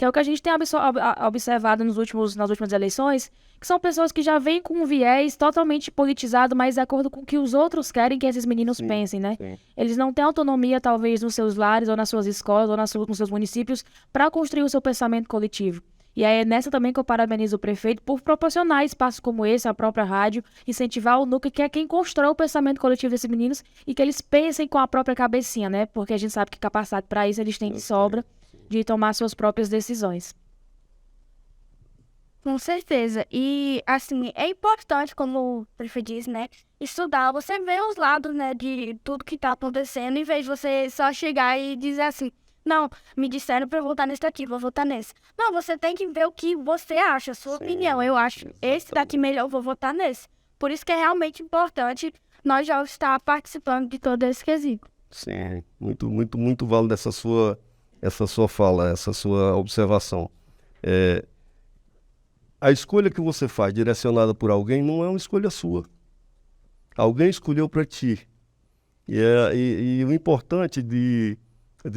que é o que a gente tem observado nas últimas eleições, que são pessoas que já vêm com um viés totalmente politizado, mas de acordo com o que os outros querem que esses meninos pensem, né? Sim. Eles não têm autonomia, talvez, nos seus lares, ou nas suas escolas, ou nos seus municípios, para construir o seu pensamento coletivo. E aí é nessa também que eu parabenizo o prefeito por proporcionar espaços como esse, a própria rádio, incentivar o núcleo, que é quem constrói o pensamento coletivo desses meninos, e que eles pensem com a própria cabecinha, né? Porque a gente sabe que capacidade para isso eles têm de sobra, de tomar suas próprias decisões. Com certeza. E, assim, é importante, como o prefeito disse, né? Estudar, você vê os lados, né, de tudo que tá acontecendo, em vez de você só chegar e dizer assim, não, me disseram pra eu votar nesse daqui, vou votar nesse. Não, você tem que ver o que você acha, a sua opinião. Eu acho esse daqui melhor, eu vou votar nesse. Por isso que é realmente importante nós já estar participando de todo esse quesito. Sim, muito, muito, muito válido essa sua fala, essa sua observação. A escolha que você faz direcionada por alguém não é uma escolha sua. Alguém escolheu para ti. E o importante de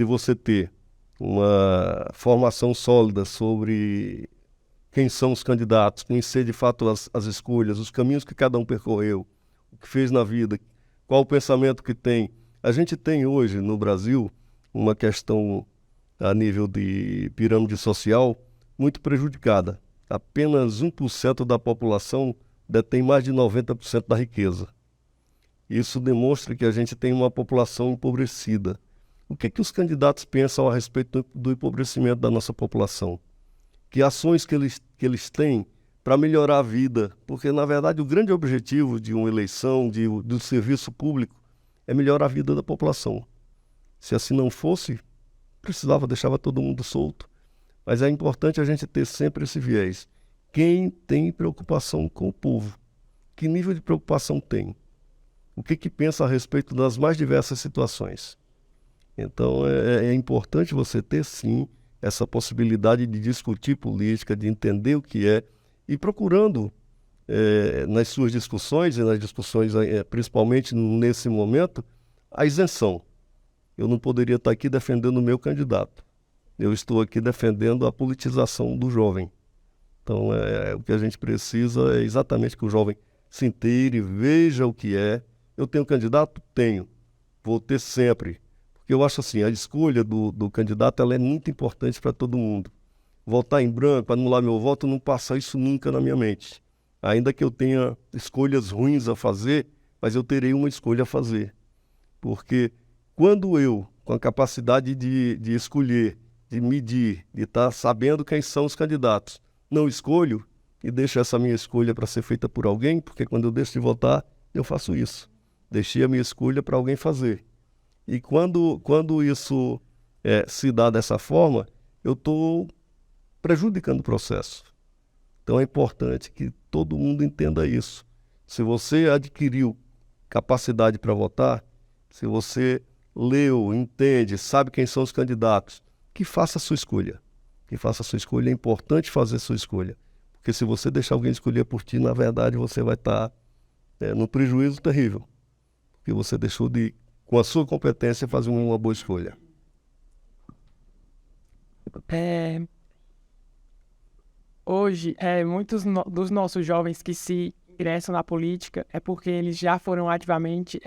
você ter uma formação sólida sobre quem são os candidatos, conhecer de fato as escolhas, os caminhos que cada um percorreu, o que fez na vida, qual o pensamento que tem. A gente tem hoje no Brasil uma questão a nível de pirâmide social muito prejudicada. Apenas 1% da população detém mais de 90% da riqueza. Isso demonstra que a gente tem uma população empobrecida. O que os candidatos pensam a respeito do empobrecimento da nossa população? Que ações que eles têm para melhorar a vida? Porque, na verdade, o grande objetivo de uma eleição, do serviço público, é melhorar a vida da população. Se assim não fosse, deixava todo mundo solto. Mas é importante a gente ter sempre esse viés. Quem tem preocupação com o povo? Que nível de preocupação tem? O que pensa a respeito das mais diversas situações? Então, é importante você ter, sim, essa possibilidade de discutir política, de entender o que é, e procurando, nas suas discussões, e nas discussões, principalmente nesse momento, a isenção. Eu não poderia estar aqui defendendo o meu candidato. Eu estou aqui defendendo a politização do jovem. Então, o que a gente precisa é exatamente que o jovem se inteire, veja o que é. Eu tenho candidato? Tenho. Vou ter sempre. Porque eu acho assim, a escolha do candidato ela é muito importante para todo mundo. Votar em branco, anular meu voto, não passa isso nunca na minha mente. Ainda que eu tenha escolhas ruins a fazer, mas eu terei uma escolha a fazer. Porque quando eu, com a capacidade de escolher, de medir, de estar sabendo quem são os candidatos, não escolho e deixo essa minha escolha para ser feita por alguém, porque quando eu deixo de votar, eu faço isso. Deixei a minha escolha para alguém fazer. E quando isso se dá dessa forma, eu estou prejudicando o processo. Então é importante que todo mundo entenda isso. Se você adquiriu capacidade para votar, se você leu, entende, sabe quem são os candidatos, que faça a sua escolha. Que faça a sua escolha. É importante fazer a sua escolha. Porque se você deixar alguém escolher por ti, na verdade você vai estar num prejuízo terrível. Porque você deixou de, com a sua competência, fazer uma boa escolha. Hoje, muitos dos nossos jovens que se ingressam na política é porque eles já foram ativamente,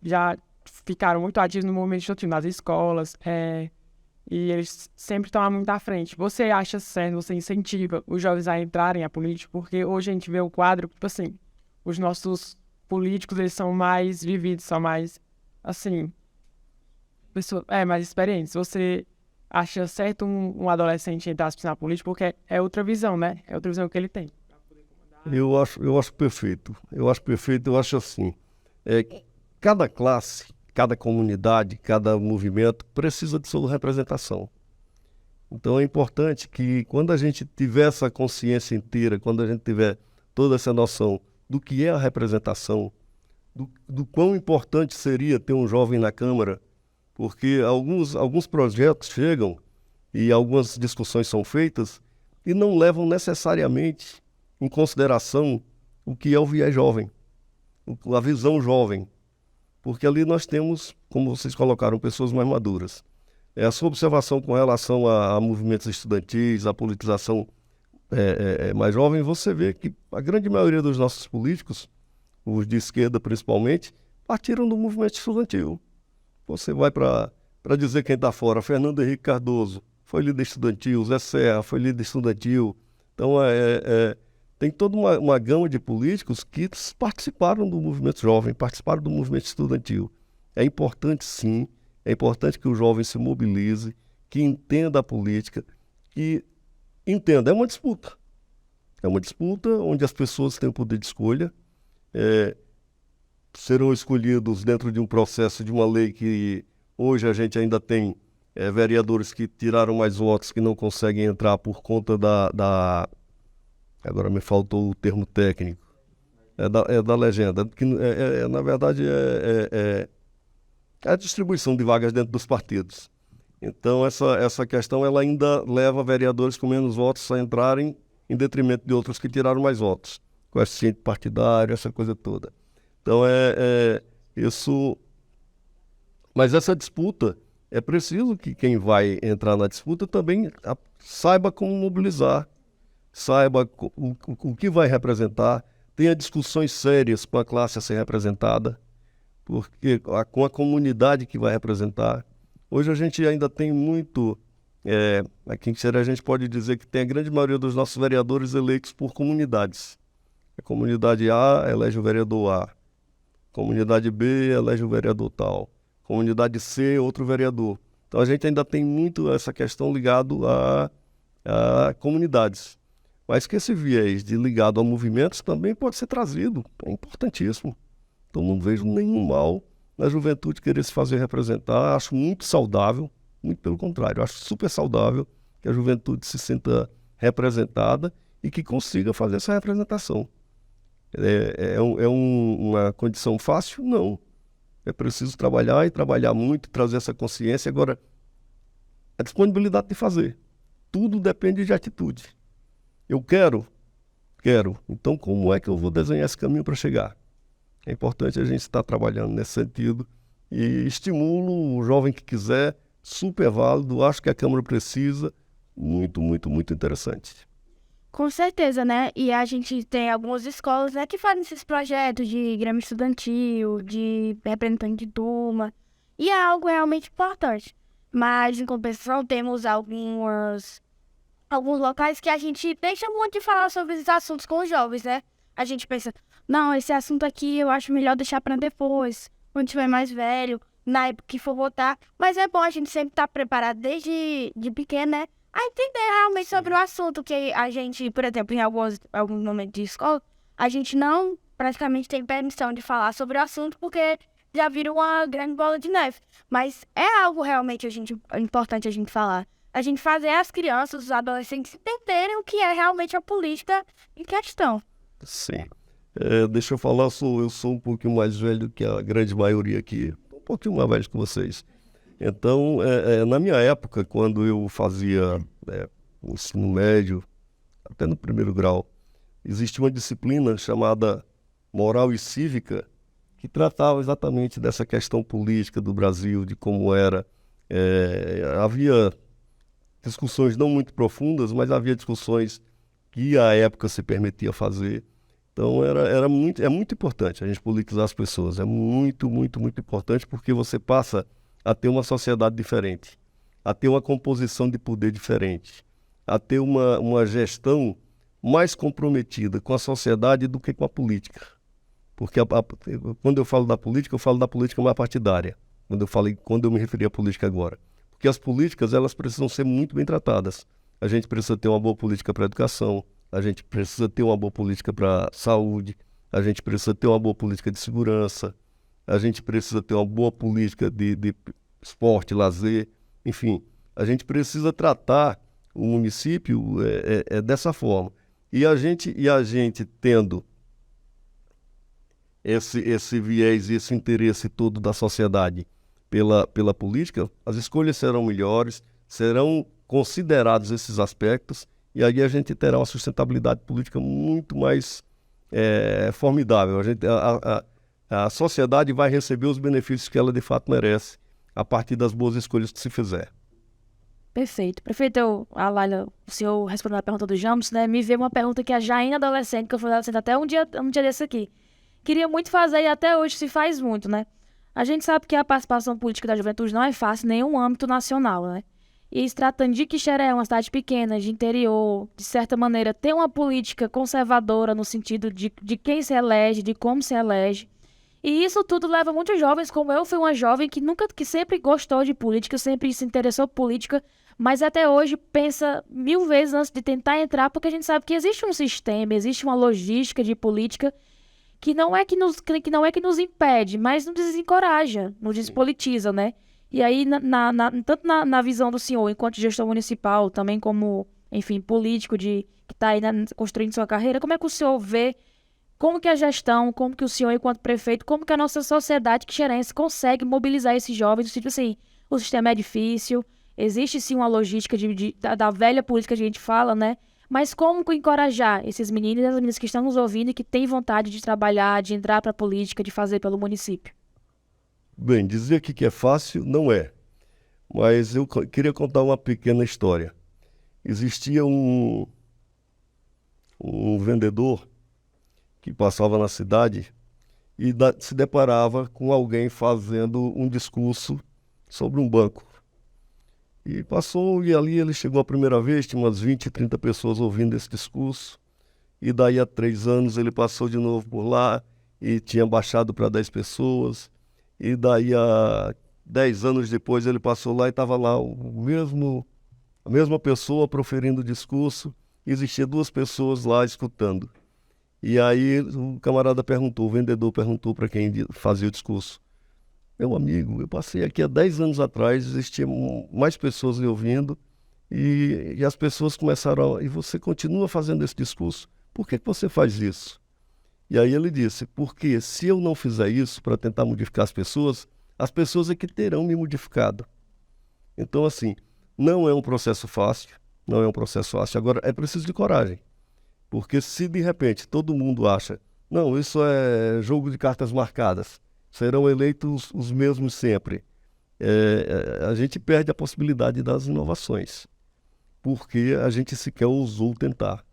já ficaram muito ativos no movimento estudantil, nas escolas, e eles sempre estão muito à frente. Você acha certo, você incentiva os jovens a entrarem à política? Porque hoje a gente vê o quadro, tipo assim, os nossos políticos, eles são mais vividos, são mais, assim, mais experientes. Você acha certo um adolescente entrar na política? Porque é outra visão, né? É outra visão que ele tem. Eu acho perfeito. Eu acho assim. Cada classe, cada comunidade, cada movimento precisa de sua representação. Então é importante que quando a gente tiver essa consciência inteira, quando a gente tiver toda essa noção do que é a representação, do quão importante seria ter um jovem na Câmara, porque alguns projetos chegam e algumas discussões são feitas e não levam necessariamente em consideração o que é o viés jovem, a visão jovem. Porque ali nós temos, como vocês colocaram, pessoas mais maduras. A sua observação com relação a movimentos estudantis, a politização mais jovem, você vê que a grande maioria dos nossos políticos, os de esquerda principalmente, partiram do movimento estudantil. Você vai para dizer quem está fora, Fernando Henrique Cardoso foi líder estudantil, Zé Serra foi líder estudantil. Então, tem toda uma gama de políticos que participaram do movimento jovem, participaram do movimento estudantil. É importante, sim, é importante que o jovem se mobilize, que entenda a política, que entenda, é uma disputa. É uma disputa onde as pessoas têm o poder de escolha, serão escolhidos dentro de um processo de uma lei que hoje a gente ainda tem vereadores que tiraram mais votos que não conseguem entrar por conta agora me faltou o termo técnico, da legenda, que na verdade é a distribuição de vagas dentro dos partidos. Então essa questão ela ainda leva vereadores com menos votos a entrarem em detrimento de outros que tiraram mais votos, coeficiente partidário, essa coisa toda. Então isso. Mas essa disputa, é preciso que quem vai entrar na disputa também saiba como mobilizar, saiba o que vai representar, tenha discussões sérias com a classe a ser representada, porque com a comunidade que vai representar. Hoje a gente ainda tem muito, aqui em Xeré a gente pode dizer que tem a grande maioria dos nossos vereadores eleitos por comunidades. A comunidade A elege o vereador A, comunidade B elege o vereador tal, comunidade C, outro vereador. Então a gente ainda tem muito essa questão ligado a comunidades. Mas que esse viés ligado a movimentos também pode ser trazido, é importantíssimo. Então não vejo nenhum mal na juventude querer se fazer representar, acho muito saudável, muito pelo contrário, acho super saudável que a juventude se sinta representada e que consiga fazer essa representação. Uma condição fácil? Não. É preciso trabalhar e trabalhar muito, trazer essa consciência. Agora, a disponibilidade de fazer. Tudo depende de atitude. Eu quero. Então, como é que eu vou desenhar esse caminho para chegar? É importante a gente estar trabalhando nesse sentido e estimulo o jovem que quiser, super válido, acho que a Câmara precisa, muito, muito, muito interessante. Com certeza, né? E a gente tem algumas escolas, né, que fazem esses projetos de grêmio estudantil, de representante de turma, e é algo realmente importante. Mas, em compensação, temos alguns locais que a gente deixa muito de falar sobre esses assuntos com os jovens, né? A gente pensa, não, esse assunto aqui eu acho melhor deixar para depois, quando tiver mais velho, na época que for votar. Mas é bom a gente sempre estar preparado desde pequeno, né? A entender realmente sobre o assunto, que a gente, por exemplo, em alguns momentos de escola, a gente não praticamente tem permissão de falar sobre o assunto, porque já vira uma grande bola de neve. Mas é algo realmente importante a gente falar. A gente fazer as crianças, os adolescentes entenderem o que é realmente a política em questão. Sim. Deixa eu falar, eu sou um pouquinho mais velho que a grande maioria aqui, um pouquinho mais velho que vocês. Então, na minha época, quando eu fazia o ensino médio, até no primeiro grau, existia uma disciplina chamada Moral e Cívica, que tratava exatamente dessa questão política do Brasil, de como era. Havia discussões não muito profundas, mas havia discussões que a época se permitia fazer. Então, é muito importante a gente politizar as pessoas. É muito, muito, muito importante, porque você passa a ter uma sociedade diferente, a ter uma composição de poder diferente, a ter uma gestão mais comprometida com a sociedade do que com a política. Porque quando eu falo da política, eu falo da política mais partidária, quando eu me referi à política agora. Porque as políticas, elas precisam ser muito bem tratadas. A gente precisa ter uma boa política para a educação, a gente precisa ter uma boa política para a saúde, a gente precisa ter uma boa política de segurança, a gente precisa ter uma boa política de esporte, lazer, enfim. A gente precisa tratar o município dessa forma. E a gente tendo esse viés e esse interesse todo da sociedade pela política, as escolhas serão melhores, serão considerados esses aspectos, e aí a gente terá uma sustentabilidade política muito mais formidável. A sociedade vai receber os benefícios que ela de fato merece a partir das boas escolhas que se fizer. Perfeito. Prefeito, a Laila, o senhor respondendo a pergunta do James, né? Me veio uma pergunta que já ainda adolescente, que eu fui adolescente até um dia desse aqui. Queria muito fazer e até hoje se faz muito, né? A gente sabe que a participação política da juventude não é fácil em nenhum âmbito nacional, né? E se tratando de Quixeré, uma cidade pequena, de interior, de certa maneira, ter uma política conservadora no sentido de quem se elege, de como se elege. E isso tudo leva muitos jovens, como eu fui uma jovem que sempre gostou de política, sempre se interessou por política, mas até hoje pensa 1000 vezes antes de tentar entrar, porque a gente sabe que existe um sistema, existe uma logística de política que não é que nos impede, mas nos desencoraja, nos despolitiza, né? E aí, tanto na visão do senhor, enquanto gestor municipal, também como, enfim, político que está aí construindo sua carreira, como é que o senhor vê, como que a gestão, como que o senhor, enquanto prefeito, como que a nossa sociedade quixerense consegue mobilizar esses jovens, tipo assim, o sistema é difícil, existe sim uma logística da velha política que a gente fala, né? Mas como encorajar esses meninos e as meninas que estão nos ouvindo e que têm vontade de trabalhar, de entrar para a política, de fazer pelo município? Bem, dizer aqui que é fácil, não é. Mas eu queria contar uma pequena história. Existia um vendedor que passava na cidade e se deparava com alguém fazendo um discurso sobre um banco. E passou, e ali ele chegou a primeira vez, tinha umas 20, 30 pessoas ouvindo esse discurso. E daí a 3 anos ele passou de novo por lá e tinha baixado para 10 pessoas. E daí a 10 anos depois ele passou lá e estava lá a mesma pessoa proferindo o discurso. E existia 2 pessoas lá escutando. E aí o camarada perguntou, o vendedor perguntou para quem fazia o discurso: meu amigo, eu passei aqui há 10 anos atrás, existiam mais pessoas lhe ouvindo e as pessoas começaram e você continua fazendo esse discurso. Por que você faz isso? E aí ele disse, porque se eu não fizer isso para tentar modificar as pessoas é que terão me modificado. Então, assim, não é um processo fácil, não é um processo fácil. Agora, é preciso de coragem, porque se de repente todo mundo acha, não, isso é jogo de cartas marcadas, serão eleitos os mesmos sempre, a gente perde a possibilidade das inovações, porque a gente sequer ousou tentar.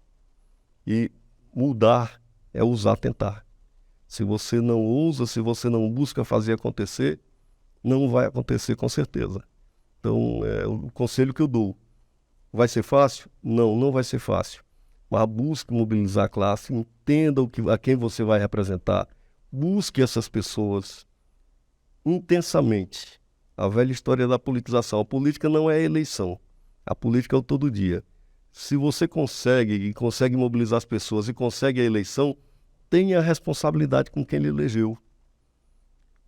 E mudar é ousar tentar. Se você não ousa, se você não busca fazer acontecer, não vai acontecer com certeza. Então, o conselho que eu dou, vai ser fácil? Não, não vai ser fácil. Mas busque mobilizar a classe, entenda a quem você vai representar, busque essas pessoas intensamente. A velha história da politização. A política não é a eleição. A política é o todo dia. Se você consegue mobilizar as pessoas e consegue a eleição, tenha a responsabilidade com quem lhe elegeu.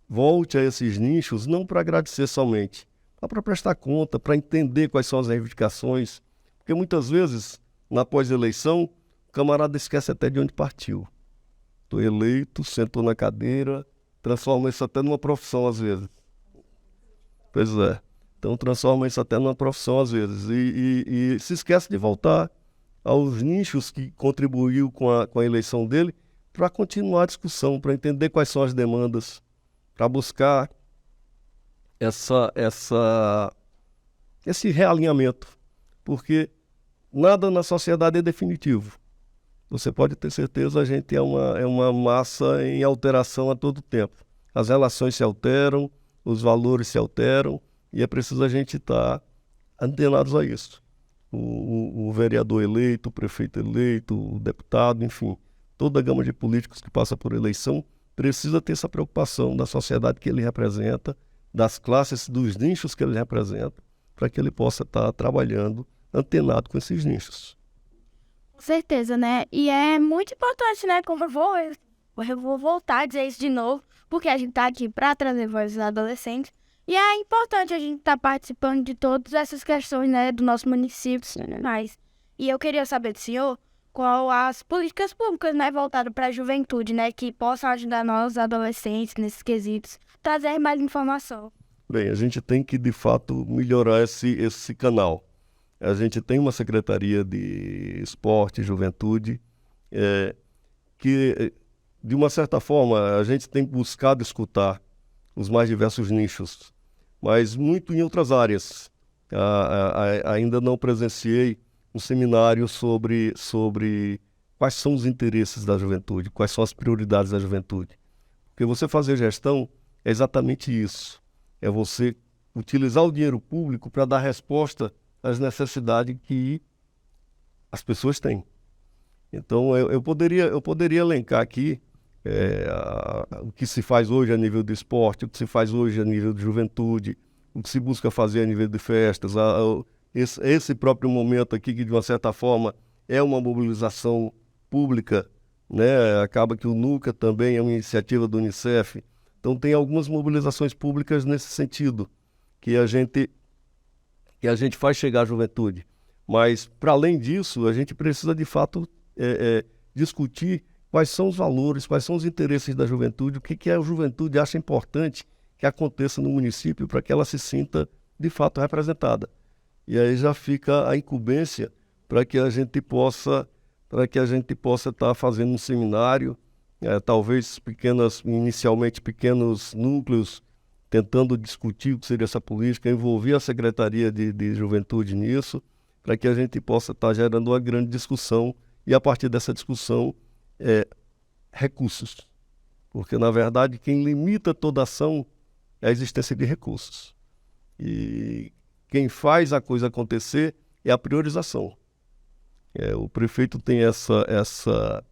Volte a esses nichos não para agradecer somente, mas para prestar conta, para entender quais são as reivindicações. Porque muitas vezes, na pós-eleição, o camarada esquece até de onde partiu. Estou eleito, sentou na cadeira, transforma isso até numa profissão às vezes. Pois é. Então transforma isso até numa profissão às vezes. E se esquece de voltar aos nichos que contribuiu com a eleição dele para continuar a discussão, para entender quais são as demandas, para buscar esse realinhamento. Porque nada na sociedade é definitivo. Você pode ter certeza, a gente é uma massa em alteração a todo tempo. As relações se alteram, os valores se alteram, e é preciso a gente estar antenados a isso. O vereador eleito, o prefeito eleito, o deputado, enfim, toda a gama de políticos que passa por eleição precisa ter essa preocupação da sociedade que ele representa, das classes, dos nichos que ele representa, para que ele possa estar trabalhando antenado com esses nichos. Com certeza, né? E é muito importante, né? Como eu vou voltar a dizer isso de novo, porque a gente tá aqui para trazer vozes adolescentes. E é importante a gente estar participando de todas essas questões, né, do nosso município, mas e eu queria saber do senhor qual as políticas públicas, né, voltadas para a juventude, né, que possam ajudar nós adolescentes nesses quesitos, trazer mais informação. Bem, a gente tem que, de fato, melhorar esse canal. A gente tem uma Secretaria de Esporte e Juventude que, de uma certa forma, a gente tem buscado escutar os mais diversos nichos, mas muito em outras áreas. Ainda não presenciei um seminário sobre quais são os interesses da juventude, quais são as prioridades da juventude. Porque você fazer gestão é exatamente isso. É você utilizar o dinheiro público para dar resposta às necessidades que as pessoas têm. Então, eu poderia elencar aqui o que se faz hoje a nível do esporte, o que se faz hoje a nível de juventude, o que se busca fazer a nível de festas, esse próprio momento aqui, que de uma certa forma é uma mobilização pública, né? Acaba que o NUCA também é uma iniciativa do Unicef. Então, tem algumas mobilizações públicas nesse sentido, que a gente faz chegar à juventude. Mas, para além disso, a gente precisa, de fato, discutir quais são os valores, quais são os interesses da juventude, o que a juventude acha importante que aconteça no município para que ela se sinta, de fato, representada. E aí já fica a incumbência para que a gente possa estar fazendo um seminário, talvez inicialmente pequenos núcleos, tentando discutir o que seria essa política, envolver a Secretaria de Juventude nisso, para que a gente possa estar gerando uma grande discussão e, a partir dessa discussão, recursos. Porque, na verdade, quem limita toda ação é a existência de recursos. E quem faz a coisa acontecer é a priorização. O prefeito tem essa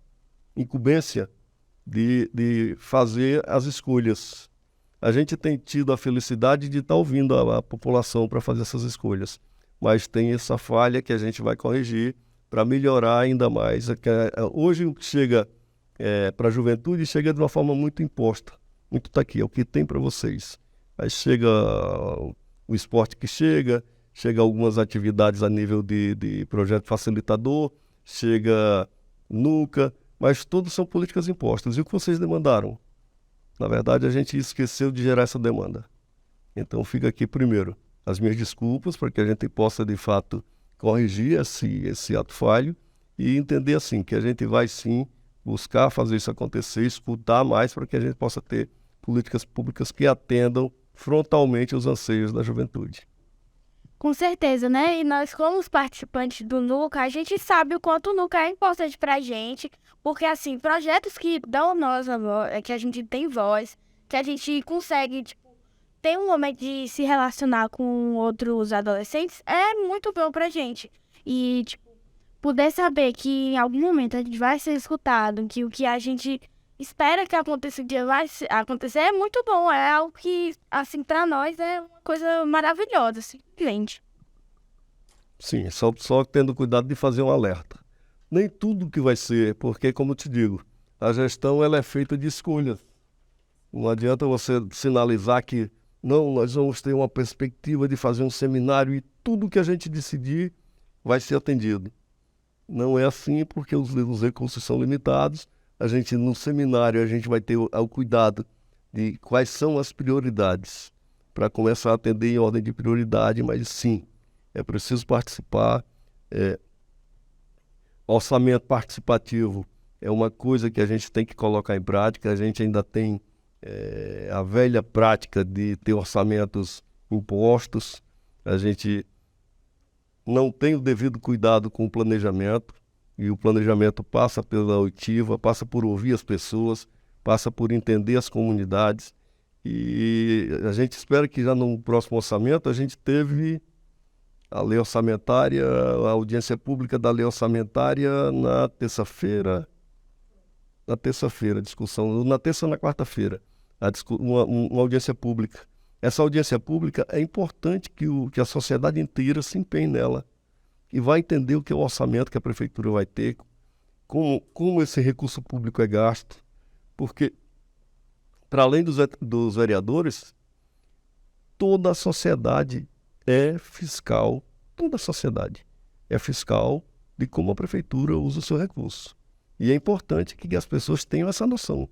incumbência de fazer as escolhas. A gente tem tido a felicidade de estar ouvindo a população para fazer essas escolhas, mas tem essa falha que a gente vai corrigir para melhorar ainda mais. Hoje o que chega para a juventude chega de uma forma muito imposta, muito tá aqui, é o que tem para vocês. Aí chega o esporte que chega algumas atividades a nível de projeto facilitador, chega NUCA, mas todos são políticas impostas. E o que vocês demandaram? Na verdade, a gente esqueceu de gerar essa demanda. Então, fica aqui primeiro as minhas desculpas para que a gente possa, de fato, corrigir esse ato falho e entender, assim, que a gente vai, sim, buscar fazer isso acontecer, escutar mais para que a gente possa ter políticas públicas que atendam frontalmente os anseios da juventude. Com certeza, né? E nós, como os participantes do NUCA, a gente sabe o quanto o NUCA é importante pra gente, porque, assim, projetos que dão nós a voz, que a gente tem voz, que a gente consegue, tipo, ter um momento de se relacionar com outros adolescentes, é muito bom pra gente. E, tipo, poder saber que em algum momento a gente vai ser escutado, que o que a gente espera que aconteça um dia vai acontecer, é muito bom. É algo que, assim, pra nós é uma coisa maravilhosa, simplesmente. Sim, só tendo cuidado de fazer um alerta. Nem tudo que vai ser, porque, como eu te digo, a gestão ela é feita de escolhas. Não adianta você sinalizar que, não, nós vamos ter uma perspectiva de fazer um seminário e tudo que a gente decidir vai ser atendido. Não é assim, porque os recursos são limitados. No seminário, a gente vai ter o cuidado de quais são as prioridades, para começar a atender em ordem de prioridade, mas sim, é preciso participar. Orçamento participativo é uma coisa que a gente tem que colocar em prática. A gente ainda tem a velha prática de ter orçamentos impostos. A gente não tem o devido cuidado com o planejamento. E o planejamento passa pela oitiva, passa por ouvir as pessoas, passa por entender as comunidades. E a gente espera que já no próximo orçamento a gente teve a lei orçamentária, a audiência pública da lei orçamentária na terça-feira, discussão, na terça ou na quarta-feira, uma audiência pública. Essa audiência pública é importante que a sociedade inteira se empenhe nela e vai entender o que é o orçamento que a prefeitura vai ter, como esse recurso público é gasto, porque, para além dos vereadores, toda a sociedade é fiscal, toda a sociedade é fiscal de como a prefeitura usa o seu recurso. E é importante que as pessoas tenham essa noção.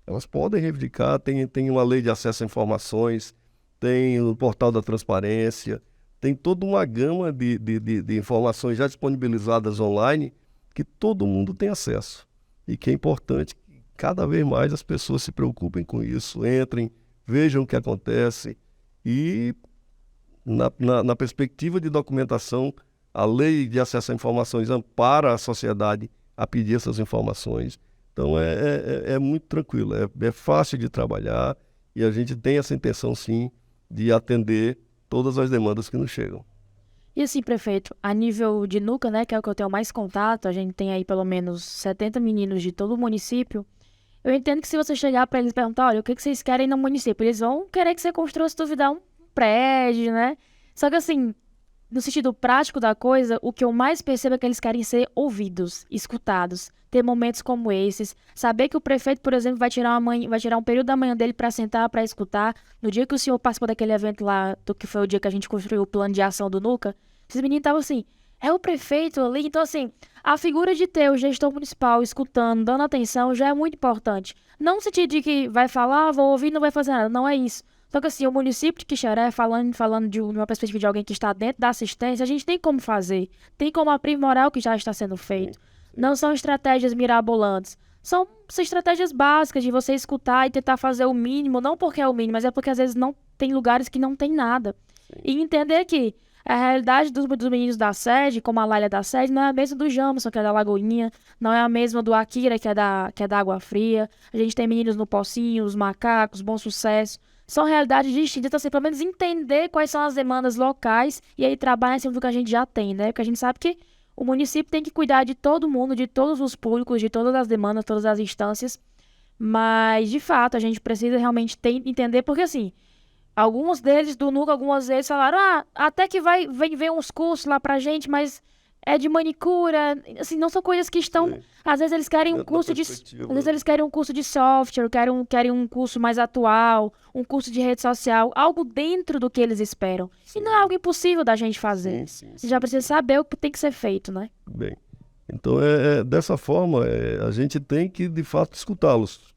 Elas podem reivindicar, tem uma lei de acesso a informações, tem o portal da transparência, tem toda uma gama de informações já disponibilizadas online que todo mundo tem acesso. E que é importante que cada vez mais as pessoas se preocupem com isso, entrem, vejam o que acontece e na perspectiva de documentação, a lei de acesso a informações ampara a sociedade a pedir essas informações. Então, é muito tranquilo, é fácil de trabalhar e a gente tem essa intenção, sim, de atender todas as demandas que nos chegam. E assim, prefeito, a nível de Nuca, né, que é o que eu tenho mais contato, a gente tem aí pelo menos 70 meninos de todo o município. Eu entendo que se você chegar para eles e perguntar, olha, o que vocês querem no município? Eles vão querer que você construa, se duvidar, um prédio, né? Só que assim, no sentido prático da coisa, o que eu mais percebo é que eles querem ser ouvidos, escutados, ter momentos como esses, saber que o prefeito, por exemplo, vai tirar um período da manhã dele para sentar, para escutar. No dia que o senhor participou daquele evento lá, do que foi o dia que a gente construiu o plano de ação do Nuca, esses meninos estavam assim, é o prefeito ali. Então, assim, a figura de ter o gestor municipal escutando, dando atenção, já é muito importante. Não no sentido de que vai falar, vou ouvir, não vai fazer nada. Não é isso. Só que assim, o município de Quixeré, falando de uma perspectiva de alguém que está dentro da assistência, a gente tem como fazer, tem como aprimorar o que já está sendo feito. Não são estratégias mirabolantes, são estratégias básicas de você escutar e tentar fazer o mínimo, não porque é o mínimo, mas é porque às vezes não tem lugares que não tem nada. E entender que a realidade dos meninos da sede, como a Lália da sede, não é a mesma do Jamerson, que é da Lagoinha, não é a mesma do Akira, que é da Água Fria. A gente tem meninos no Pocinho, os Macacos, Bom Sucesso. São realidades distintas, então, assim, pelo menos entender quais são as demandas locais e aí trabalhar em cima do que a gente já tem, né? Porque a gente sabe que o município tem que cuidar de todo mundo, de todos os públicos, de todas as demandas, todas as instâncias. Mas, de fato, a gente precisa realmente entender, porque, assim, alguns deles do Nuca, algumas vezes falaram, até que vem uns cursos lá pra gente, mas é de manicura, assim, não são coisas que estão... Sim. Às vezes eles querem um Dentro da curso perspectiva. às vezes eles querem um curso de software, querem um curso mais atual, um curso de rede social, algo dentro do que eles esperam. E não é algo impossível da gente fazer. Sim, Você já precisa saber o que tem que ser feito, né? Bem, então, dessa forma, a gente tem que, de fato, escutá-los.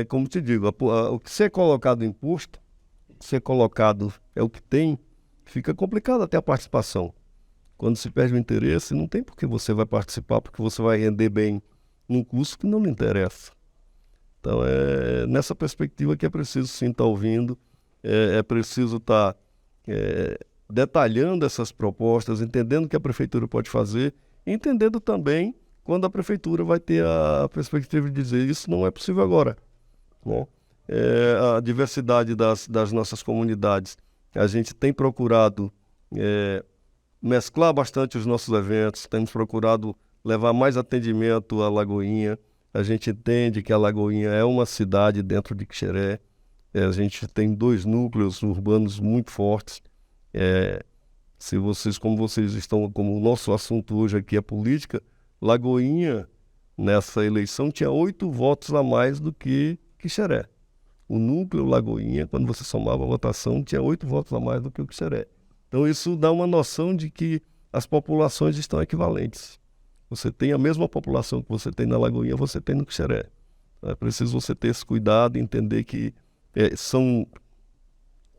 Como te digo, o que ser colocado em imposto, ser colocado é o que tem, fica complicado até a participação. Quando se perde o interesse, não tem por que você vai participar, porque você vai render bem num curso que não lhe interessa. Então, é nessa perspectiva que é preciso sim estar ouvindo, é preciso estar detalhando essas propostas, entendendo o que a prefeitura pode fazer, e entendendo também quando a prefeitura vai ter a perspectiva de dizer isso não é possível agora, né? A diversidade das nossas comunidades, a gente tem procurado mesclar bastante os nossos eventos, temos procurado levar mais atendimento à Lagoinha. A gente entende que a Lagoinha é uma cidade dentro de Quixeré. A gente tem 2 núcleos urbanos muito fortes. Como vocês estão, como o nosso assunto hoje aqui é política, Lagoinha, nessa eleição, tinha 8 votos a mais do que Quixeré. O núcleo Lagoinha, quando você somava a votação, tinha 8 votos a mais do que o Quixeré. Então, isso dá uma noção de que as populações estão equivalentes. Você tem a mesma população que você tem na Lagoinha, você tem no Quixeré. É preciso você ter esse cuidado e entender que são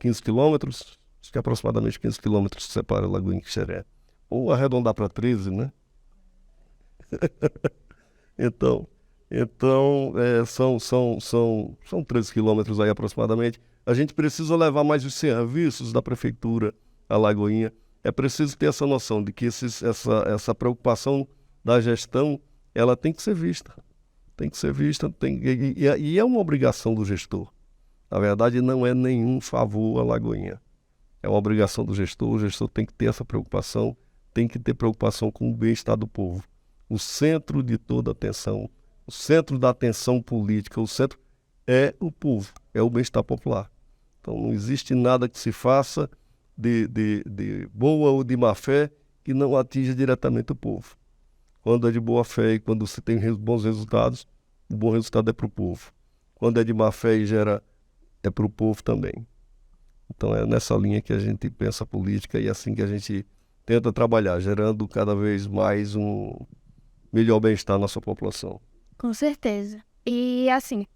15 quilômetros, acho que aproximadamente 15 quilômetros que separa Lagoinha e Quixeré. Ou arredondar para 13, né? Então são 13 quilômetros aí aproximadamente. A gente precisa levar mais os serviços da prefeitura à Lagoinha. É preciso ter essa noção de que essa preocupação da gestão, ela tem que ser vista. Tem que ser vista, e é uma obrigação do gestor. Na verdade, não é nenhum favor à Lagoinha. É uma obrigação do gestor. O gestor tem que ter essa preocupação, tem que ter preocupação com o bem-estar do povo. O centro de toda atenção, o centro da atenção política, o centro é o povo, é o bem-estar popular. Então, não existe nada que se faça de boa ou de má fé que não atinja diretamente o povo. Quando é de boa fé e quando você tem bons resultados, o bom resultado é para o povo. Quando é de má fé e é para o povo também. Então é nessa linha que a gente pensa a política e é assim que a gente tenta trabalhar, gerando cada vez mais um melhor bem-estar na nossa população. Com certeza. E assim,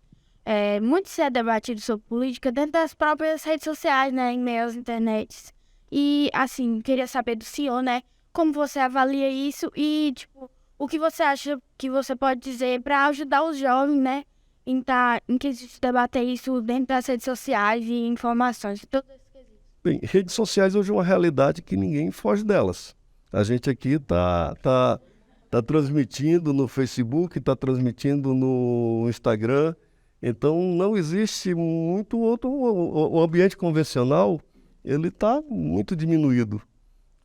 muito se é debatido sobre política dentro das próprias redes sociais, né, em meio às internets. E assim, queria saber do senhor, né, como você avalia isso e, tipo, o que você acha que você pode dizer para ajudar os jovens, né, em que se debater isso dentro das redes sociais e informações. Todos esses quesitos. Bem, redes sociais hoje é uma realidade que ninguém foge delas. A gente aqui tá transmitindo no Facebook, está transmitindo no Instagram. Então, não existe muito outro... O ambiente convencional, ele está muito diminuído.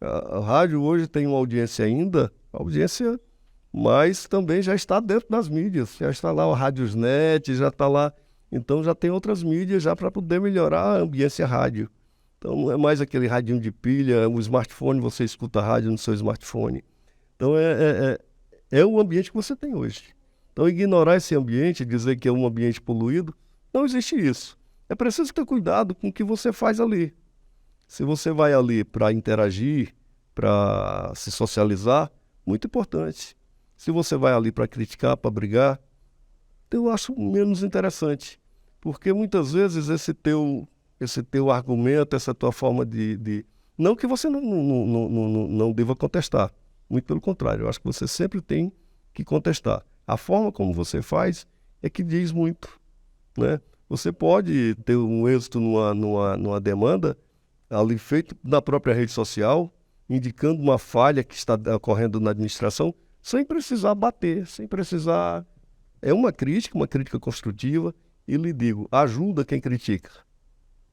A rádio hoje tem uma audiência ainda, audiência, mas também já está dentro das mídias. Já está lá o Rádiosnet, já está lá... Então, já tem outras mídias já para poder melhorar a ambiência rádio. Então, não é mais aquele radinho de pilha, o smartphone, você escuta a rádio no seu smartphone. Então, é o ambiente que você tem hoje. Então, ignorar esse ambiente, dizer que é um ambiente poluído, não existe isso. É preciso ter cuidado com o que você faz ali. Se você vai ali para interagir, para se socializar, muito importante. Se você vai ali para criticar, para brigar, eu acho menos interessante. Porque muitas vezes esse teu argumento, essa tua forma de... Não que você não deva contestar. Muito pelo contrário, eu acho que você sempre tem que contestar. A forma como você faz é que diz muito, né? Você pode ter um êxito numa demanda ali feito na própria rede social, indicando uma falha que está ocorrendo na administração, sem precisar bater, sem precisar... É uma crítica construtiva, e lhe digo, ajuda quem critica.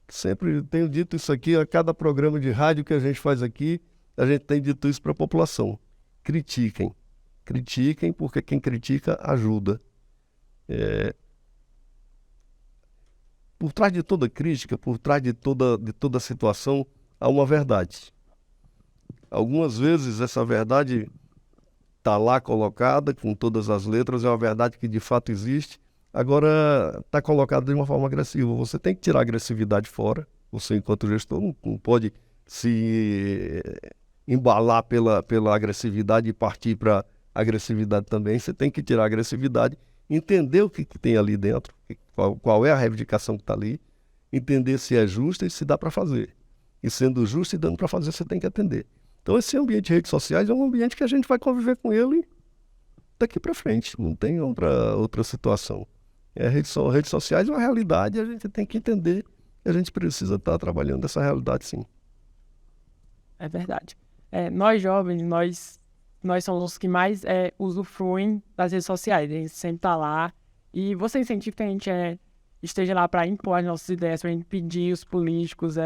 Sempre tenho dito isso aqui, a cada programa de rádio que a gente faz aqui, a gente tem dito isso para a população. Critiquem, porque quem critica ajuda. Por trás de toda crítica, por trás de toda situação, há uma verdade. Algumas vezes essa verdade está lá colocada, com todas as letras, é uma verdade que de fato existe, agora está colocada de uma forma agressiva. Você tem que tirar a agressividade fora, você enquanto gestor não pode se embalar pela agressividade e partir para agressividade também. Você tem que tirar a agressividade, entender o que tem ali dentro, qual é a reivindicação que está ali, entender se é justa e se dá para fazer. E sendo justo e dando para fazer, você tem que atender. Então esse ambiente de redes sociais é um ambiente que a gente vai conviver com ele daqui para frente, não tem outra situação. Redes sociais é uma realidade e a gente tem que entender que a gente precisa estar trabalhando essa realidade, sim. É verdade. Nós jovens, nós somos os que mais usufruem das redes sociais. A gente sempre está lá. E você incentiva que a gente esteja lá para impor as nossas ideias, para a gente pedir os políticos,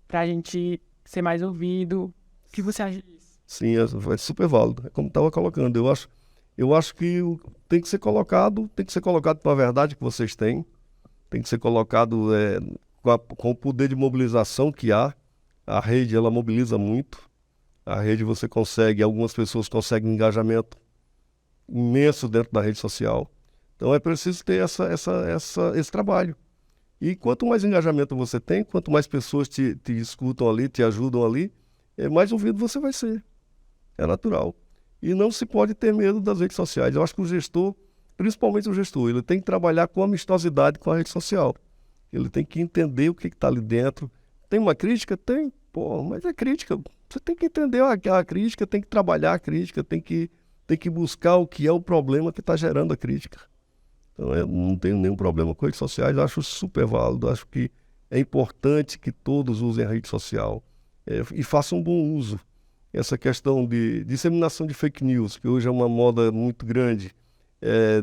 para a gente ser mais ouvido. O que você acha disso? Sim, é super válido. É como estava colocando. Eu acho que tem que ser colocado com a verdade que vocês têm. Tem que ser colocado com o poder de mobilização que há. A rede, ela mobiliza muito. A rede algumas pessoas conseguem engajamento imenso dentro da rede social. Então é preciso ter esse trabalho. E quanto mais engajamento você tem, quanto mais pessoas te escutam ali, te ajudam ali, mais ouvido você vai ser. É natural. E não se pode ter medo das redes sociais. Eu acho que o gestor, principalmente o gestor, ele tem que trabalhar com amistosidade com a rede social. Ele tem que entender o que está ali dentro. Tem uma crítica? Tem. Mas é crítica. Você tem que entender a crítica, tem que trabalhar a crítica, tem que buscar o que é o problema que está gerando a crítica. Então, eu não tenho nenhum problema com redes sociais, eu acho super válido, acho que é importante que todos usem a rede social e façam um bom uso. Essa questão de disseminação de fake news, que hoje é uma moda muito grande,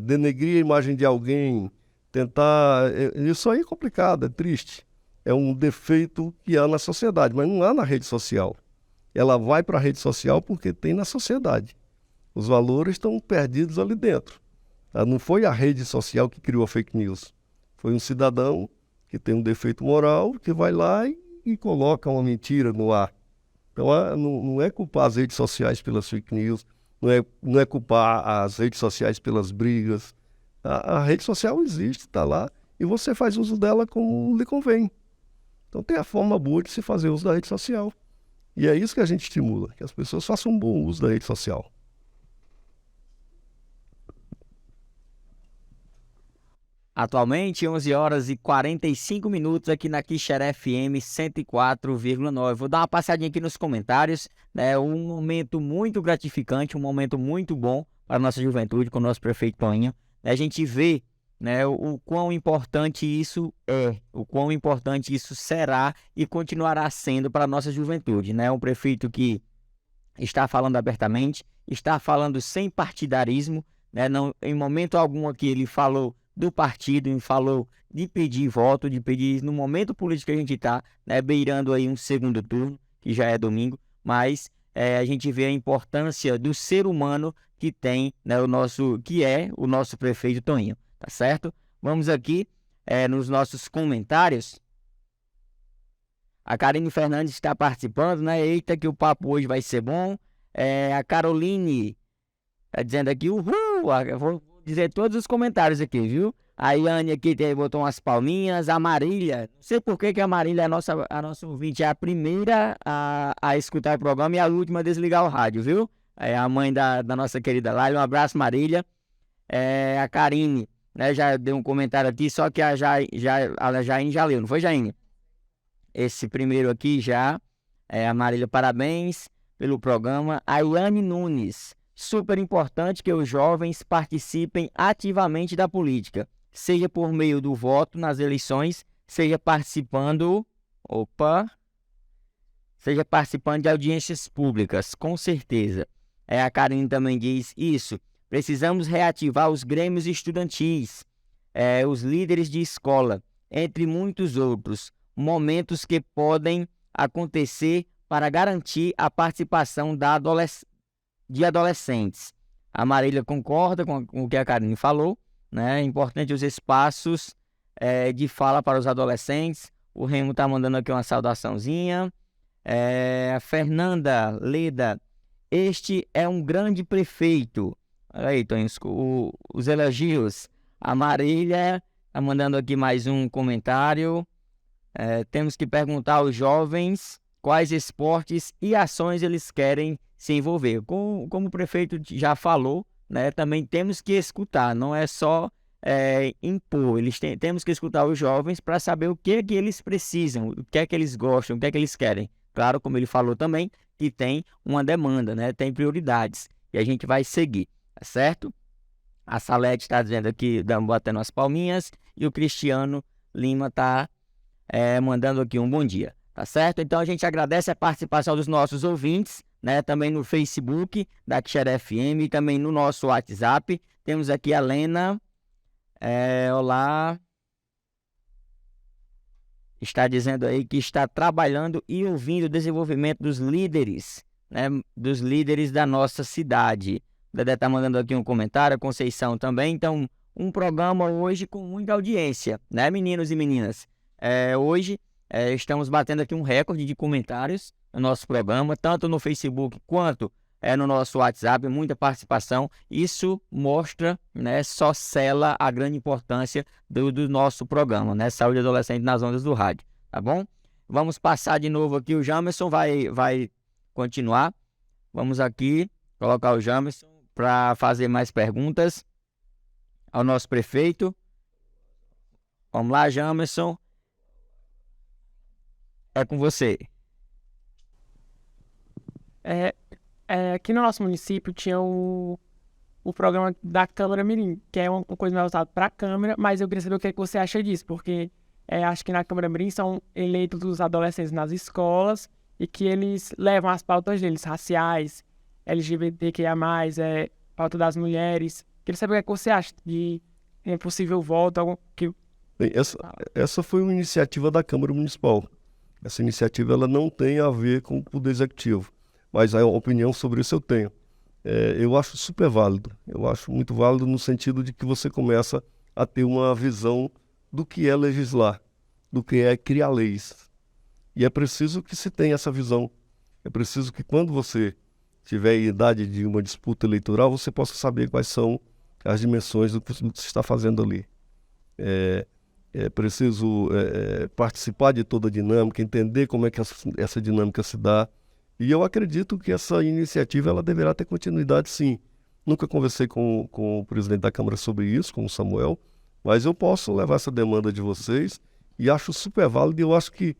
denegrir a imagem de alguém, tentar... isso aí é complicado, é triste. É um defeito que há na sociedade, mas não há na rede social. Ela vai para a rede social porque tem na sociedade. Os valores estão perdidos ali dentro. Não foi a rede social que criou a fake news. Foi um cidadão que tem um defeito moral, que vai lá e coloca uma mentira no ar. Então, não é culpar as redes sociais pelas fake news, não é culpar as redes sociais pelas brigas. A rede social existe, está lá, e você faz uso dela como lhe convém. Então, tem a forma boa de se fazer uso da rede social. E é isso que a gente estimula, que as pessoas façam um bom uso da rede social. Atualmente, 11 horas e 45 minutos aqui na Quixeré FM 104,9. Vou dar uma passadinha aqui nos comentários. Um momento muito gratificante, um momento muito bom para a nossa juventude, com o nosso prefeito Toninho. A gente vê né, o quão importante isso é, o quão importante isso será e continuará sendo para a nossa juventude, né? Um prefeito que está falando abertamente, está falando sem partidarismo, né? Não, em momento algum aqui ele falou do partido, ele falou de pedir voto, de pedir no momento político que a gente está, né, beirando aí um segundo turno, que já é domingo, mas a gente vê a importância do ser humano que tem, né, que é o nosso prefeito Toninho, tá certo? Vamos aqui nos nossos comentários. A Karine Fernandes está participando, né? Eita, que o papo hoje vai ser bom. A Caroline está dizendo aqui, uhul! Eu vou dizer todos os comentários aqui, viu? A Yane aqui botou umas palminhas. A Marília, não sei por que a Marília é a nossa ouvinte, é a primeira a escutar o programa e a última a desligar o rádio, viu? É a mãe da nossa querida Laila. Um abraço, Marília. A Karine, né, já deu um comentário aqui, só que a Jaine já leu, não foi, Jaine? Esse primeiro aqui já. A Marília, parabéns pelo programa. A Yane Nunes, super importante que os jovens participem ativamente da política, seja por meio do voto nas eleições, seja participando de audiências públicas, com certeza. A Karine também diz isso. Precisamos reativar os grêmios estudantis, os líderes de escola, entre muitos outros momentos que podem acontecer para garantir a participação de adolescentes. A Marília concorda com o que a Karine falou, né? É importante os espaços de fala para os adolescentes. O Remo está mandando aqui uma saudaçãozinha. A Fernanda Leda, este é um grande prefeito. Olha aí, Toninho, os elogios. A Marília está mandando aqui mais um comentário. Temos que perguntar aos jovens quais esportes e ações eles querem se envolver. Como o prefeito já falou, né, também temos que escutar, não é só impor. Temos que escutar os jovens para saber o que é que eles precisam, o que é que eles gostam, o que é que eles querem. Claro, como ele falou também, que tem uma demanda, né, tem prioridades, e a gente vai seguir, tá certo? A Salete está dizendo aqui, batendo as palminhas, e o Cristiano Lima está mandando aqui um bom dia, tá certo? Então a gente agradece a participação dos nossos ouvintes, né? Também no Facebook da Quixera FM e também no nosso WhatsApp. Temos aqui a Lena. Olá. Está dizendo aí que está trabalhando e ouvindo o desenvolvimento dos líderes, né? Dos líderes da nossa cidade. O Dedé está mandando aqui um comentário, a Conceição também. Então, um programa hoje com muita audiência, né, meninos e meninas? Hoje estamos batendo aqui um recorde de comentários no nosso programa, tanto no Facebook quanto no nosso WhatsApp, muita participação. Isso mostra, né, só sela a grande importância do nosso programa, né, Saúde Adolescente nas Ondas do Rádio, tá bom? Vamos passar de novo aqui, o Jamerson vai continuar. Vamos aqui colocar o Jamerson para fazer mais perguntas ao nosso prefeito. Vamos lá, Jamerson. É com você. Aqui no nosso município tinha o programa da Câmara Mirim, que é uma coisa mais voltada para a Câmara, mas eu queria saber o que você acha disso, porque acho que na Câmara Mirim são eleitos os adolescentes nas escolas e que eles levam as pautas deles, raciais, LGBTQIA+, pauta das mulheres. Queria saber o que você acha de possível voto. Bem, essa foi uma iniciativa da Câmara Municipal. Essa iniciativa ela não tem a ver com o Poder Executivo, mas a opinião sobre isso eu tenho. Eu acho super válido, eu acho muito válido no sentido de que você começa a ter uma visão do que é legislar, do que é criar leis. E é preciso que se tenha essa visão. É preciso que quando você tiver em idade de uma disputa eleitoral, você possa saber quais são as dimensões do que você está fazendo ali. É preciso participar de toda a dinâmica, entender como é que essa dinâmica se dá. E eu acredito que essa iniciativa ela deverá ter continuidade, sim. Nunca conversei com o presidente da Câmara sobre isso, com o Samuel, mas eu posso levar essa demanda de vocês e acho super válido. E eu acho que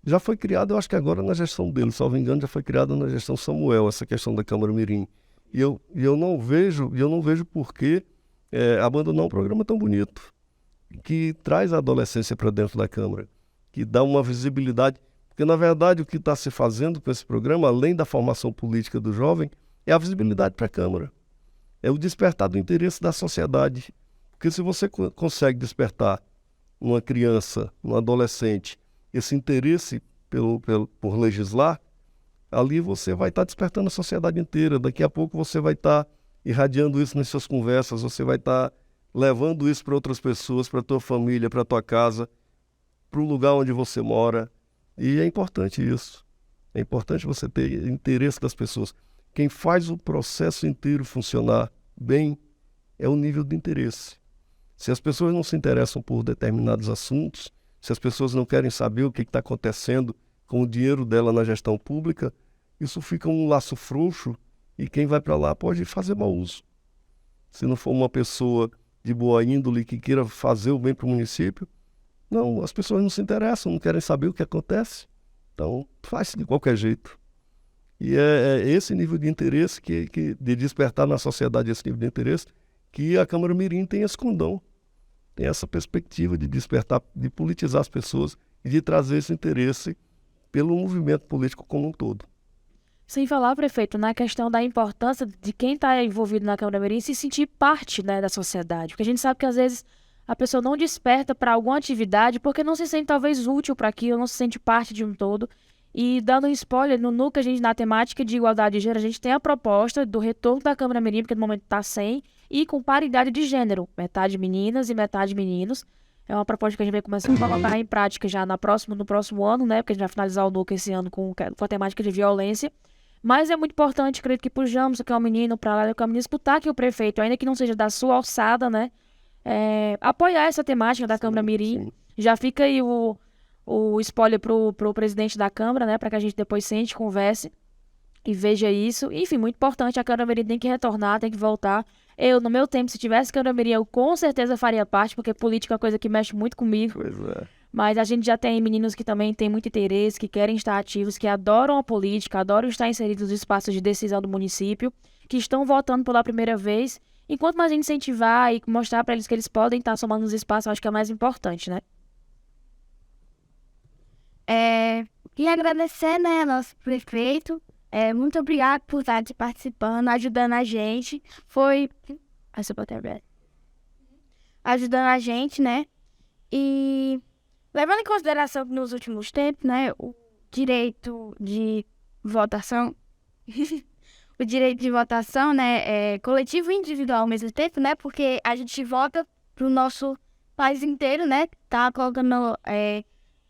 já foi criado, eu acho que agora na gestão dele, salvo engano, já foi criada na gestão Samuel, essa questão da Câmara Mirim. E eu não vejo por que abandonar um programa tão bonito. que traz a adolescência para dentro da Câmara, que dá uma visibilidade. Porque, na verdade, o que está se fazendo com esse programa, além da formação política do jovem, é a visibilidade para a Câmara. É o despertar do interesse da sociedade. Porque se você consegue despertar numa criança, num adolescente, esse interesse por legislar, ali você vai estar despertando a sociedade inteira. Daqui a pouco você vai estar irradiando isso nas suas conversas, você vai estar levando isso para outras pessoas, para a tua família, para a tua casa, para o lugar onde você mora. E é importante isso. É importante você ter interesse das pessoas. Quem faz o processo inteiro funcionar bem é o nível de interesse. Se as pessoas não se interessam por determinados assuntos, se as pessoas não querem saber o que está acontecendo com o dinheiro dela na gestão pública, isso fica um laço frouxo e quem vai para lá pode fazer mau uso. Se não for uma pessoa de boa índole que queira fazer o bem para o município, não, as pessoas não se interessam, não querem saber o que acontece. Então, faz de qualquer jeito. E é esse nível de interesse, de despertar na sociedade esse nível de interesse, que a Câmara Mirim tem esse condão. Tem essa perspectiva de despertar, de politizar as pessoas e de trazer esse interesse pelo movimento político como um todo. Sem falar, prefeito, na questão da importância de quem está envolvido na Câmara Mirim se sentir parte, né, da sociedade. Porque a gente sabe que às vezes a pessoa não desperta para alguma atividade porque não se sente talvez útil para aquilo, não se sente parte de um todo. E dando um spoiler, no NUC, a gente, na temática de igualdade de gênero, a gente tem a proposta do retorno da Câmara Mirim, porque no momento está sem, e com paridade de gênero, metade meninas e metade meninos. É uma proposta que a gente vai começar a colocar em prática já no próximo ano, né? Porque a gente vai finalizar o NUC esse ano com a temática de violência. Mas é muito importante, acredito que pro Jamson, que é um menino, para lá, que é um menino, disputar que o prefeito, ainda que não seja da sua alçada, né? Apoiar essa temática da Câmara Mirim. Sim. Já fica aí o spoiler pro presidente da Câmara, né? Para que a gente depois sente, converse e veja isso. Enfim, muito importante, a Câmara Mirim tem que retornar, tem que voltar. Eu, no meu tempo, se tivesse Câmara Mirim, eu com certeza faria parte, porque política é uma coisa que mexe muito comigo. Pois é. Mas a gente já tem meninos que também têm muito interesse, que querem estar ativos, que adoram a política, adoram estar inseridos nos espaços de decisão do município, que estão votando pela primeira vez. Enquanto mais a gente incentivar e mostrar para eles que eles podem estar somando nos espaços, eu acho que é mais importante, né? Queria agradecer, né, nosso prefeito. Muito obrigado por estar participando, ajudando a gente. Ajudando a gente, né? E levando em consideração que nos últimos tempos, né, o direito de votação, né, é coletivo e individual ao mesmo tempo, né? Porque a gente vota pro nosso país inteiro, né? Tá colocando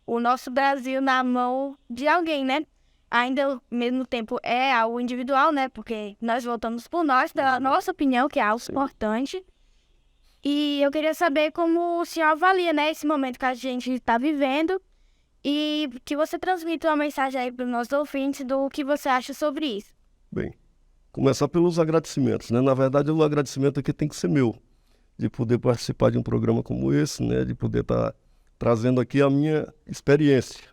o nosso Brasil na mão de alguém, né? Ainda ao mesmo tempo é algo individual, né? Porque nós votamos por nós, da nossa opinião, que é algo importante. E eu queria saber como o senhor avalia, né, esse momento que a gente está vivendo e que você transmita uma mensagem aí para os nossos ouvintes do que você acha sobre isso. Bem, começar pelos agradecimentos, né? Na verdade, o agradecimento aqui tem que ser meu, de poder participar de um programa como esse, né? De poder estar trazendo aqui a minha experiência.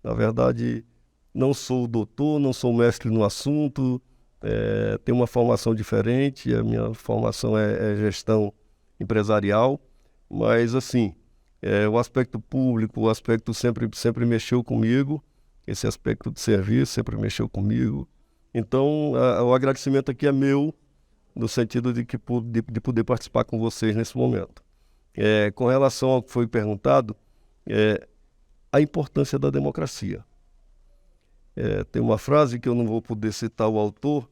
Na verdade, não sou doutor, não sou mestre no assunto, tenho uma formação diferente, a minha formação é gestão empresarial, mas assim, o aspecto público, o aspecto sempre mexeu comigo, esse aspecto de serviço sempre mexeu comigo. Então, o agradecimento aqui é meu, no sentido de poder participar com vocês nesse momento. Com relação ao que foi perguntado, a importância da democracia. Tem uma frase que eu não vou poder citar o autor,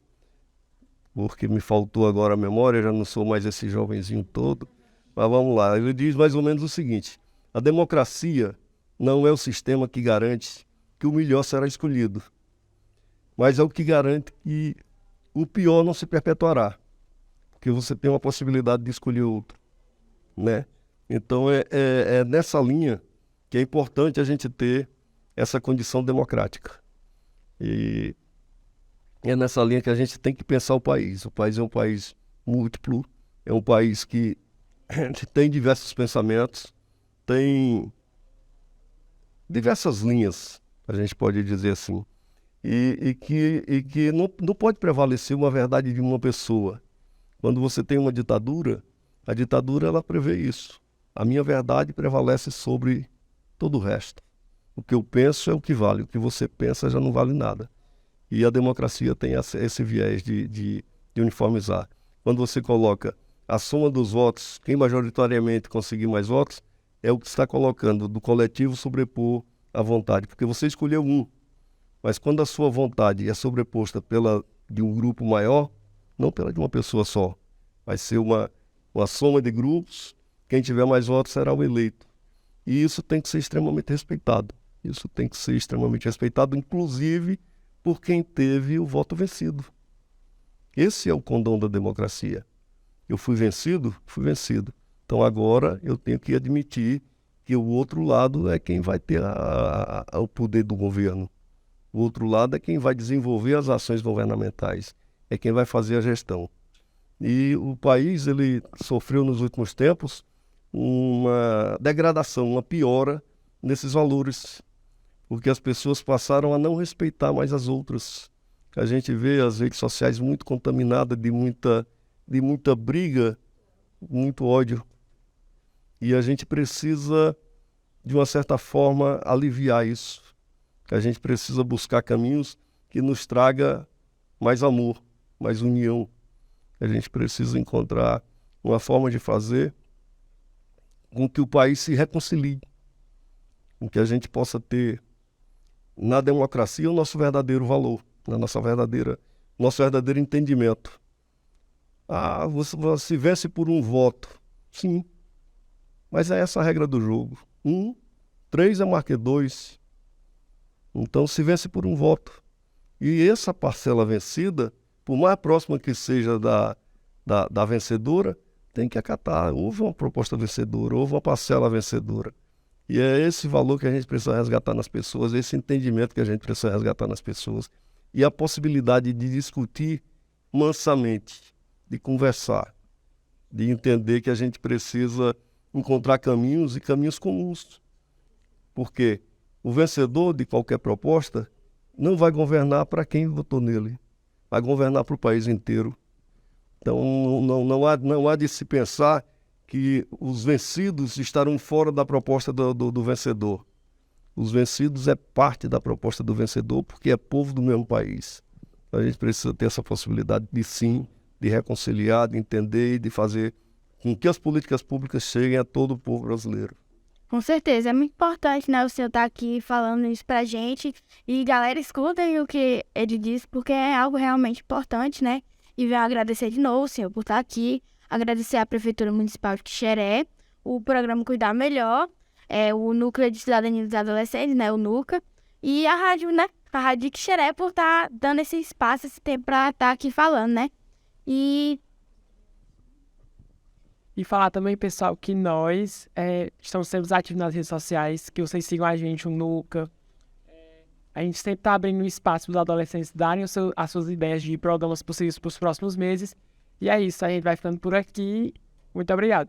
porque me faltou agora a memória, já não sou mais esse jovenzinho todo, mas vamos lá. Ele diz mais ou menos o seguinte: a democracia não é o sistema que garante que o melhor será escolhido, mas é o que garante que o pior não se perpetuará, porque você tem uma possibilidade de escolher outro, né? Então é nessa linha que é importante a gente ter essa condição democrática. E é nessa linha que a gente tem que pensar o país. O país é um país múltiplo, é um país que tem diversos pensamentos, tem diversas linhas, a gente pode dizer assim, e que não pode prevalecer uma verdade de uma pessoa. Quando você tem uma ditadura, a ditadura ela prevê isso. A minha verdade prevalece sobre todo o resto. O que eu penso é o que vale, o que você pensa já não vale nada. E a democracia tem esse viés de uniformizar. Quando você coloca a soma dos votos, quem majoritariamente conseguir mais votos, é o que está colocando do coletivo sobrepor a vontade, porque você escolheu um. Mas quando a sua vontade é sobreposta pela de um grupo maior, não pela de uma pessoa só, vai ser uma soma de grupos, quem tiver mais votos será o eleito. E isso tem que ser extremamente respeitado. Isso tem que ser extremamente respeitado, inclusive por quem teve o voto vencido. Esse é o condão da democracia. Eu fui vencido? Fui vencido. Então agora eu tenho que admitir que o outro lado é quem vai ter o poder do governo. O outro lado é quem vai desenvolver as ações governamentais, é quem vai fazer a gestão. E o país ele sofreu nos últimos tempos uma degradação, uma piora nesses valores, porque as pessoas passaram a não respeitar mais as outras. A gente vê as redes sociais muito contaminadas de muita briga, muito ódio. E a gente precisa, de uma certa forma, aliviar isso. A gente precisa buscar caminhos que nos traga mais amor, mais união. A gente precisa encontrar uma forma de fazer com que o país se reconcilie, com que a gente possa ter na democracia o nosso verdadeiro valor, nosso verdadeiro entendimento. Você vence por um voto. Sim, mas é essa a regra do jogo. 3 é mais que 2. Então se vence por um voto. E essa parcela vencida, por mais próxima que seja da vencedora, tem que acatar. Houve uma proposta vencedora, houve uma parcela vencedora. E é esse valor que a gente precisa resgatar nas pessoas, esse entendimento que a gente precisa resgatar nas pessoas. E a possibilidade de discutir mansamente, de conversar, de entender que a gente precisa encontrar caminhos e caminhos comuns. Porque o vencedor de qualquer proposta não vai governar para quem votou nele, vai governar para o país inteiro. Então não há de se pensar que os vencidos estarão fora da proposta do vencedor. Os vencidos é parte da proposta do vencedor porque é povo do mesmo país. A gente precisa ter essa possibilidade de sim, de reconciliar, de entender e de fazer com que as políticas públicas cheguem a todo o povo brasileiro. Com certeza, é muito importante, né, o senhor estar aqui falando isso pra gente. E, galera, escutem o que ele disse, porque é algo realmente importante, né? E venho agradecer de novo, senhor, por estar aqui. Agradecer à Prefeitura Municipal de Quixeré, o programa Cuidar Melhor, o Núcleo de Cidadania dos Adolescentes, né, o NUCA, e a rádio, né, a Rádio de Quixeré, por estar dando esse espaço, esse tempo pra estar aqui falando, né? E falar também, pessoal, que nós estamos sempre ativos nas redes sociais, que vocês sigam a gente, o Nuca. A gente sempre está abrindo espaço para os adolescentes darem as suas ideias de programas possíveis para os próximos meses. E é isso, a gente vai ficando por aqui. Muito obrigado.